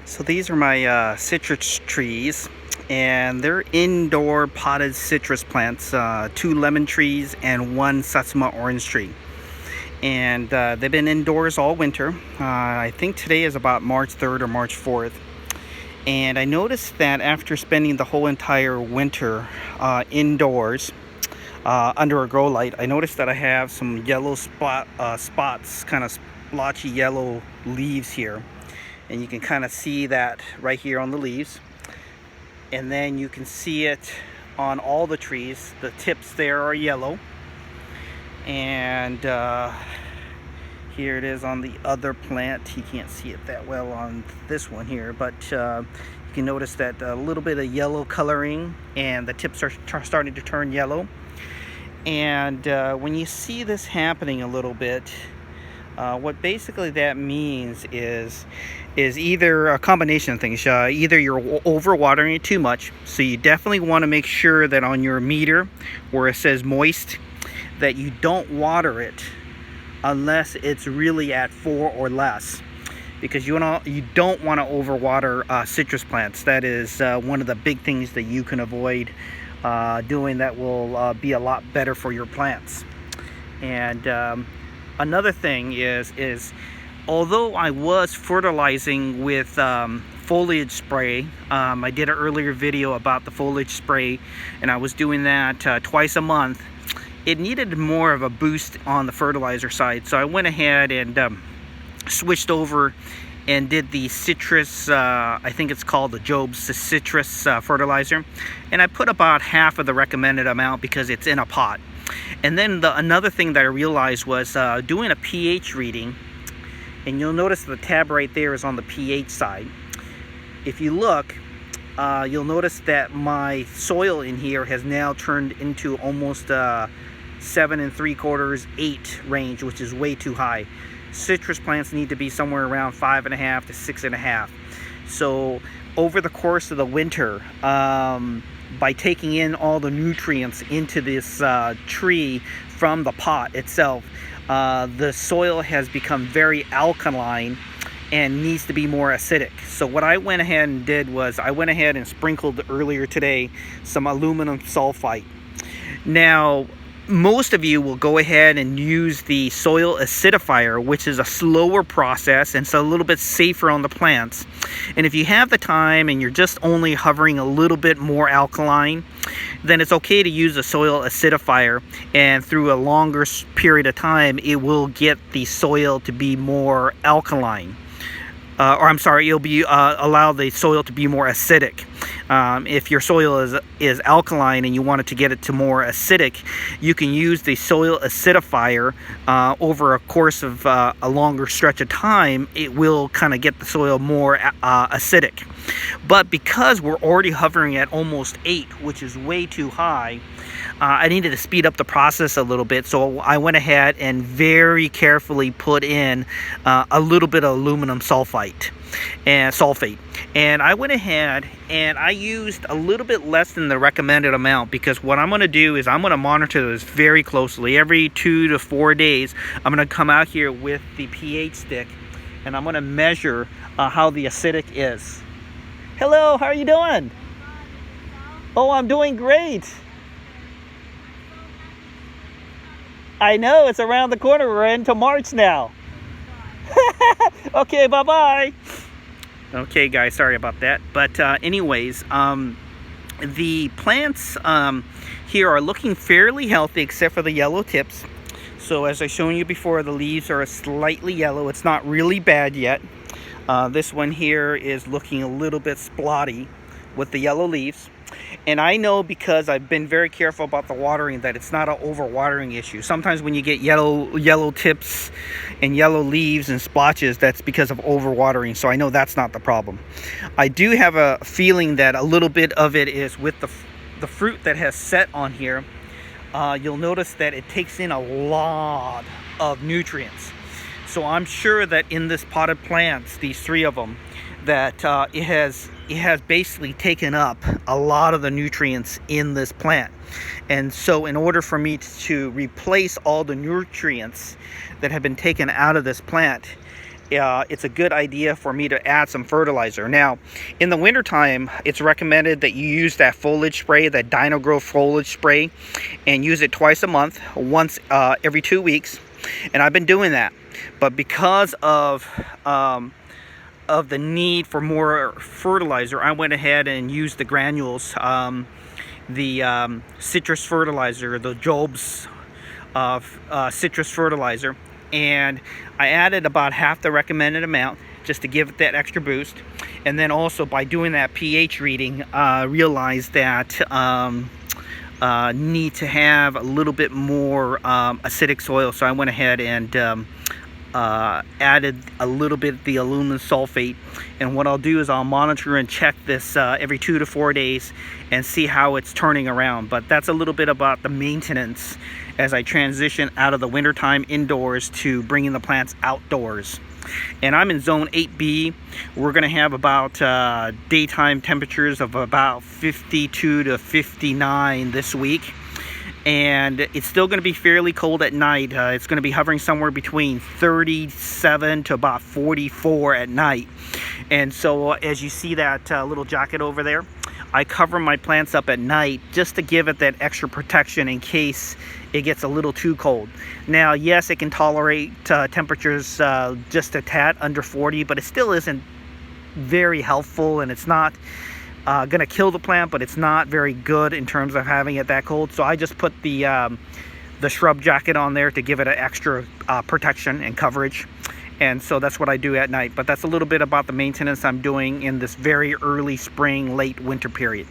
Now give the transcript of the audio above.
So these are my citrus trees, and they're indoor potted citrus plants, 2 lemon trees and 1 Satsuma orange tree. And they've been indoors all winter. I think today is about March 3rd or March 4th. And I noticed that after spending the whole entire winter indoors under a grow light, I noticed that I have some yellow spots, kind of splotchy yellow leaves here. And you can kind of see that right here on the leaves, and then you can see it on all the trees. The tips there are yellow, and here it is on the other plant. You can't see it that well on this one here, but you can notice that a little bit of yellow coloring, and the tips are starting to turn yellow. And when you see this happening a little bit, what basically that means is either a combination of things. Either you're overwatering it too much, so you definitely want to make sure that on your meter where it says moist, that you don't water it unless it's really at 4 or less, because you don't want to overwater citrus plants. That is one of the big things that you can avoid doing. That will be a lot better for your plants. And another thing is although I was fertilizing with foliage spray, I did an earlier video about the foliage spray, and I was doing that twice a month. It needed more of a boost on the fertilizer side, so I went ahead and switched over and did the citrus, I think it's called the Job's citrus fertilizer, and I put about half of the recommended amount because it's in a pot. And then another thing that I realized was doing a pH reading, and you'll notice the tab right there is on the pH side. If you look, you'll notice that my soil in here has now turned into almost 7 3/4, 8 range, which is way too high. Citrus plants need to be somewhere around 5.5 to 6.5. So over the course of the winter, by taking in all the nutrients into this tree from the pot itself, the soil has become very alkaline and needs to be more acidic. So what I went ahead and did was I went ahead and sprinkled earlier today some aluminum sulfite. Now, most of you will go ahead and use the soil acidifier, which is a slower process and it's a little bit safer on the plants. And if you have the time and you're just only hovering a little bit more alkaline, then it's okay to use a soil acidifier, and through a longer period of time it will get the soil to be more alkaline. It'll be allow the soil to be more acidic. If your soil is alkaline and you want it to get it to more acidic, you can use the soil acidifier over a course of a longer stretch of time. It will kind of get the soil more acidic. But because we're already hovering at almost 8, which is way too high, I needed to speed up the process a little bit, so I went ahead and very carefully put in a little bit of aluminum sulfate. And I went ahead and I used a little bit less than the recommended amount, because what I'm going to do is I'm going to monitor this very closely. Every 2 to 4 days, I'm going to come out here with the pH stick and I'm going to measure how the acidic is. Hello, how are you doing? Oh, I'm doing great. I know, it's around the corner. We're into March now. Okay, bye-bye. Okay, guys, sorry about that. But anyways, the plants here are looking fairly healthy except for the yellow tips. So as I shown you before, the leaves are slightly yellow. It's not really bad yet. This one here is looking a little bit splotty with the yellow leaves. And I know, because I've been very careful about the watering, that it's not an overwatering issue. Sometimes when you get yellow tips and yellow leaves and splotches, that's because of overwatering. So I know that's not the problem. I do have a feeling that a little bit of it is with the fruit that has set on here. You'll notice that it takes in a lot of nutrients. So I'm sure that in this potted plants, these 3 of them, that it has basically taken up a lot of the nutrients in this plant. And so in order for me to replace all the nutrients that have been taken out of this plant, it's a good idea for me to add some fertilizer. Now, in the wintertime, it's recommended that you use that foliage spray, that Dyna-Gro foliage spray, and use it twice a month, once every 2 weeks. And I've been doing that. But because of the need for more fertilizer, I went ahead and used the granules, the citrus fertilizer, the Job's citrus fertilizer, and I added about half the recommended amount just to give it that extra boost. And then also, by doing that pH reading, realized that need to have a little bit more acidic soil, so I went ahead and added a little bit of the aluminum sulfate. And what I'll do is I'll monitor and check this every 2 to 4 days and see how it's turning around. But that's a little bit about the maintenance as I transition out of the wintertime indoors to bringing the plants outdoors. And I'm in zone 8B. We're going to have about daytime temperatures of about 52 to 59 this week. And it's still going to be fairly cold at night. It's going to be hovering somewhere between 37 to about 44 at night. And so as you see that little jacket over there, I cover my plants up at night just to give it that extra protection in case it gets a little too cold. Now, yes, it can tolerate temperatures just a tad under 40, but it still isn't very helpful, and it's not gonna kill the plant, but it's not very good in terms of having it that cold. So I just put the shrub jacket on there to give it an extra protection and coverage. And so that's what I do at night. But that's a little bit about the maintenance I'm doing in this very early spring, late winter period.